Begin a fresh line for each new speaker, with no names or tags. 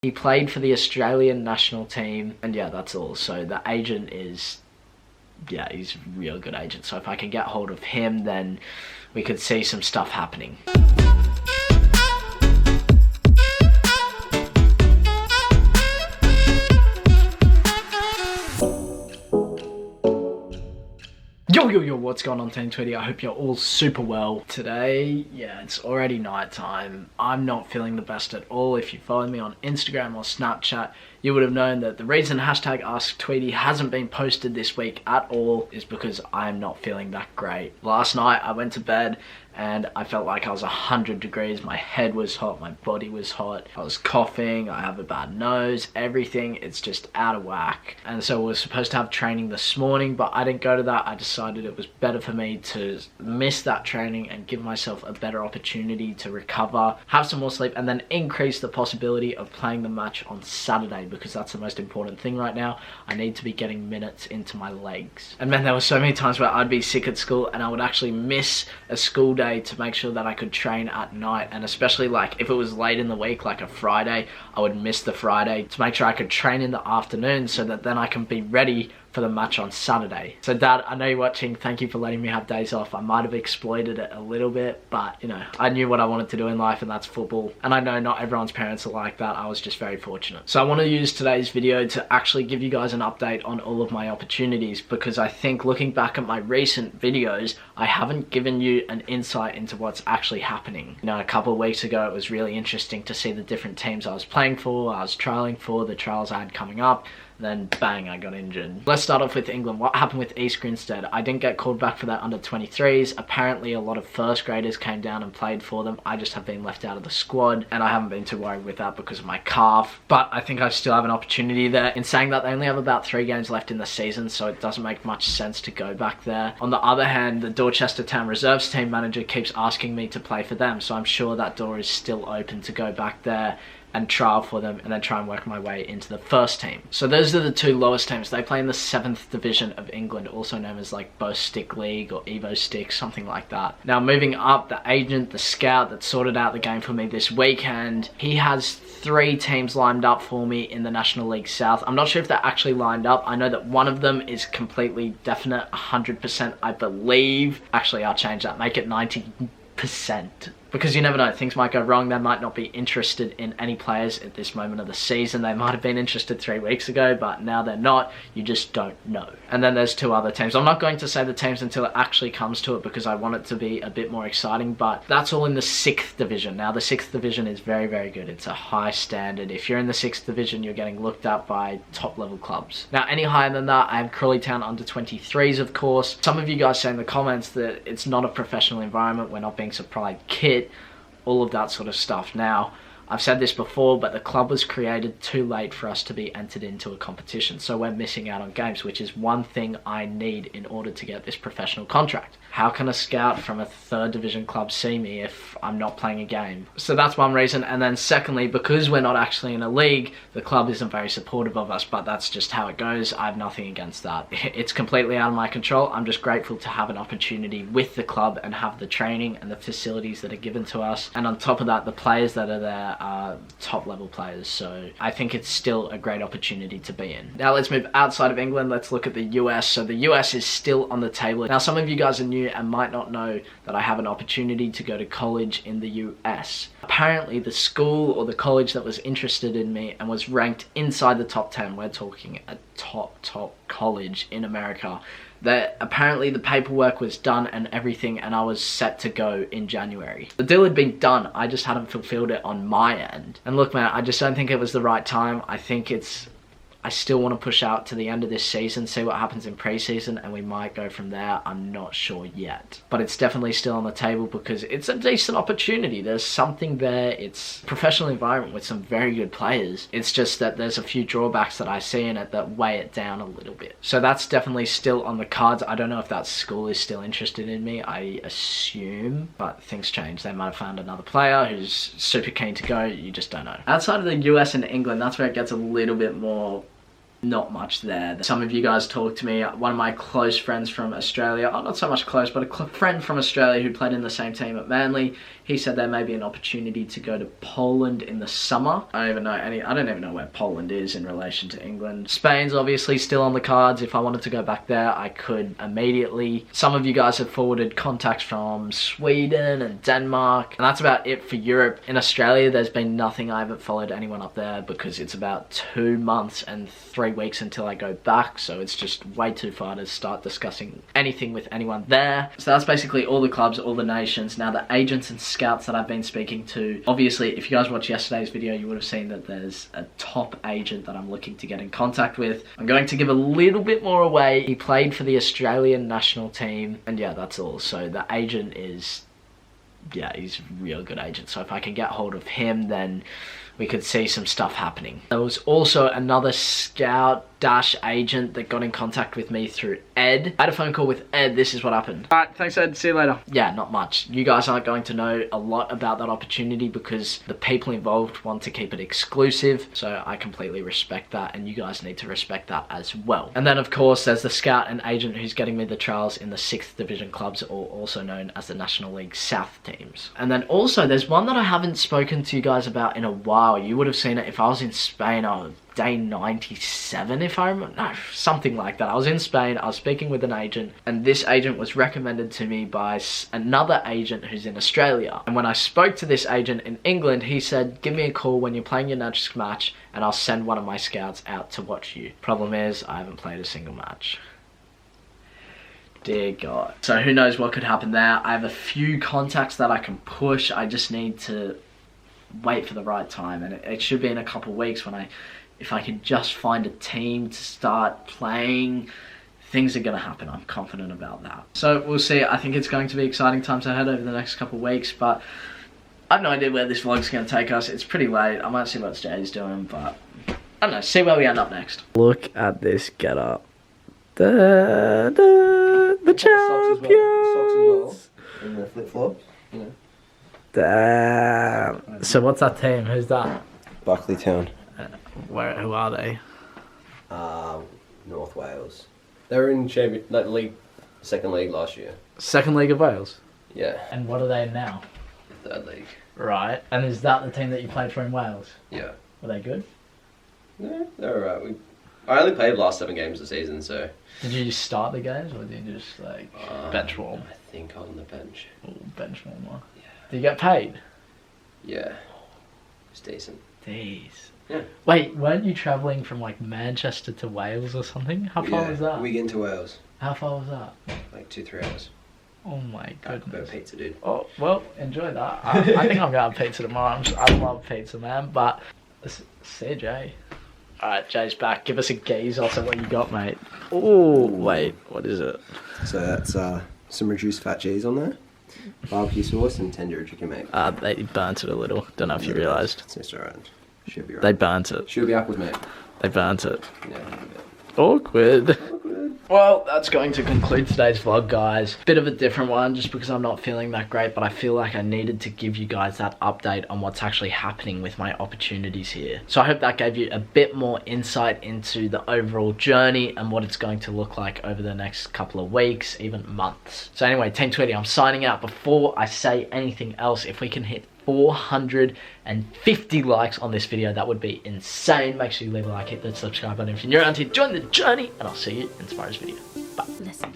He played for the Australian national team, and yeah, that's all. So the agent is, yeah, he's a real good agent. So if I can get hold of him, then we could see some stuff happening. Yo, what's going on, Team Tweety? I hope you're all super well. Today, yeah, it's already night time. I'm not feeling the best at all. If you follow me on Instagram or Snapchat, you would have known that the reason hashtag Ask Tweety hasn't been posted this week at all is because I'm not feeling that great. Last night, I went to bed and I felt like I was 100 degrees. My head was hot, my body was hot. I was coughing, I have a bad nose, everything, it's just out of whack. And so we were supposed to have training this morning, but I didn't go to that. I decided it was better for me to miss that training and give myself a better opportunity to recover, have some more sleep, and then increase the possibility of playing the match on Saturday, because that's the most important thing right now. I need to be getting minutes into my legs. And man, there were so many times where I'd be sick at school and I would actually miss a school day to make sure that I could train at night, and especially like if it was late in the week, like a Friday, I would miss the Friday to make sure I could train in the afternoon so that then I can be ready for the match on Saturday. So Dad, I know you're watching, thank you for letting me have days off. I might have exploited it a little bit, but you know, I knew what I wanted to do in life, and that's football. And I know not everyone's parents are like that. I was just very fortunate. So I want to use today's video to actually give you guys an update on all of my opportunities, because I think looking back at my recent videos, I haven't given you an insight into what's actually happening. You know, a couple of weeks ago, it was really interesting to see the different teams I was playing for, I was trialing for, the trials I had coming up. Then bang, I got injured. Let's start off with England. What happened with East Grinstead? I didn't get called back for that under 23s. Apparently a lot of first graders came down and played for them. I just have been left out of the squad, and I haven't been too worried with that because of my calf. But I think I still have an opportunity there. In saying that, they only have about 3 games left in the season, so it doesn't make much sense to go back there. On the other hand, the Dorchester Town Reserves team manager keeps asking me to play for them, so I'm sure that door is still open to go back there and trial for them, and then try and work my way into the first team. So those are the 2 lowest teams. They play in the 7th division of England, also known as like Bo Stick League or Evo Stick, something like that. Now moving up, the agent, the scout that sorted out the game for me this weekend, he has 3 teams lined up for me in the National League South. I'm not sure if they're actually lined up. I know that one of them is completely definite, 100% I believe. Actually, I'll change that, make it 90%. Because you never know, things might go wrong. They might not be interested in any players at this moment of the season. They might have been interested 3 weeks ago, but now they're not. You just don't know. And then there's 2 other teams. I'm not going to say the teams until it actually comes to it, because I want it to be a bit more exciting, but that's all in the 6th division. Now the 6th division is very, very good. It's a high standard. If you're in the 6th division, you're getting looked at by top level clubs. Now any higher than that, I have Crawley Town under 23s, of course. Some of you guys say in the comments that it's not a professional environment, we're not being supplied kit, all of that sort of stuff. Now, I've said this before, but the club was created too late for us to be entered into a competition, so we're missing out on games, which is one thing I need in order to get this professional contract. How can a scout from a 3rd division club see me if I'm not playing a game? So that's one reason. And then secondly, because we're not actually in a league, the club isn't very supportive of us, but that's just how it goes. I have nothing against that. It's completely out of my control. I'm just grateful to have an opportunity with the club and have the training and the facilities that are given to us. And on top of that, the players that are there are top level players. So I think it's still a great opportunity to be in. Now let's move outside of England. Let's look at the US. So the US is still on the table. Now some of you guys are new and might not know that I have an opportunity to go to college in the US. Apparently the school or the college that was interested in me and was ranked inside the top 10, we're talking a top college in America, that apparently the paperwork was done and everything, and I was set to go in January. The deal had been done, I just hadn't fulfilled it on my end. And look man, I just don't think it was the right time. I still want to push out to the end of this season, see what happens in pre-season, and we might go from there. I'm not sure yet. But it's definitely still on the table because it's a decent opportunity. There's something there. It's a professional environment with some very good players. It's just that there's a few drawbacks that I see in it that weigh it down a little bit. So that's definitely still on the cards. I don't know if that school is still interested in me. I assume, but things change. They might have found another player who's super keen to go. You just don't know. Outside of the US and England, that's where it gets a little bit more not much there. Some of you guys talk to me. One of my close friends from Australia, oh, not so much close, but a friend from Australia who played in the same team at Manly, He said there may be an opportunity to go to Poland in the summer. I don't even know where Poland is in relation to England. Spain's obviously still on the cards. If I wanted to go back there, I could immediately. Some of you guys have forwarded contacts from Sweden and Denmark, and that's about it for Europe. In Australia, there's been nothing. I haven't followed anyone up there because it's about 2 months and 3 weeks until I go back, so it's just way too far to start discussing anything with anyone there. So that's basically all the clubs, all the nations. Now the agents and scouts that I've been speaking to, obviously if you guys watched yesterday's video, you would have seen that there's a top agent that I'm looking to get in contact with. I'm going to give a little bit more away. He played for the Australian national team, and yeah, that's all. So the agent is, yeah, he's a real good agent. So if I can get hold of him, then we could see some stuff happening. There was also another scout / agent that got in contact with me through Ed. I had a phone call with Ed. This is what happened. All right, thanks Ed, see you later. Yeah, not much. You guys aren't going to know a lot about that opportunity because the people involved want to keep it exclusive. So I completely respect that, and you guys need to respect that as well. And then of course there's the scout and agent who's getting me the trials in the 6th division clubs, or also known as the National League South teams. And then also there's one that I haven't spoken to you guys about in a while. You would have seen it if I was in Spain. Day 97, if I remember, no, something like that. I was in Spain, I was speaking with an agent, and this agent was recommended to me by another agent who's in Australia. And when I spoke to this agent in England, he said, give me a call when you're playing your next match and I'll send one of my scouts out to watch you. Problem is, I haven't played a single match. Dear God. So who knows what could happen there. I have a few contacts that I can push. I just need to wait for the right time, and it should be in a couple weeks when if I could just find a team to start playing, things are going to happen. I'm confident about that. So we'll see. I think it's going to be exciting times ahead over the next couple of weeks, but I have no idea where this vlog's going to take us. It's pretty late. I might see what Jay's doing, but I don't know. See where we end up next. Look at this getup. The champions.
Socks as well. And the flip-flops. You know.
Damn. So what's that team? Who's that?
Buckley Town.
Who are they?
North Wales. They were in league, second league last year.
Second League of Wales?
Yeah.
And what are they in now?
Third league.
Right. And is that the team that you played for in Wales?
Yeah.
Were they good?
Yeah, they're alright. I only played the last 7 games of the season, so...
Did you just start the games, or did you just, like, bench warm?
I think on the bench.
Oh, bench warmer.
Yeah.
Did you get paid?
Yeah. It's decent.
Jeez.
Yeah.
Wait, weren't you travelling from, like, Manchester to Wales or something? How far was that?
We get into Wales.
How far was that?
Like 2-3 hours.
Oh my goodness.
Pizza, dude.
Oh, well, enjoy that. I think I'm going to have pizza tomorrow. I love pizza, man, but... See Jay. Alright, Jay's back. Give us a gaze also what you got, mate. Oh, wait, what is it?
So that's some reduced fat cheese on there, barbecue sauce, and tandoori chicken, mate.
They burnt it a little. Don't know if you realised.
It's alright. Should be right.
They burnt it.
Should be upwards, mate.
They burnt it.
Yeah.
Awkward. Well, that's going to conclude today's vlog, guys. Bit of a different one just because I'm not feeling that great, but I feel like I needed to give you guys that update on what's actually happening with my opportunities here. So I hope that gave you a bit more insight into the overall journey and what it's going to look like over the next couple of weeks, even months. So anyway, Team Tweety, I'm signing out. Before I say anything else, if we can hit 450 likes on this video, that would be insane. Make sure you leave a like, hit that subscribe button if you're new around here. Join the journey, and I'll see you in tomorrow's video. Bye.
Listen.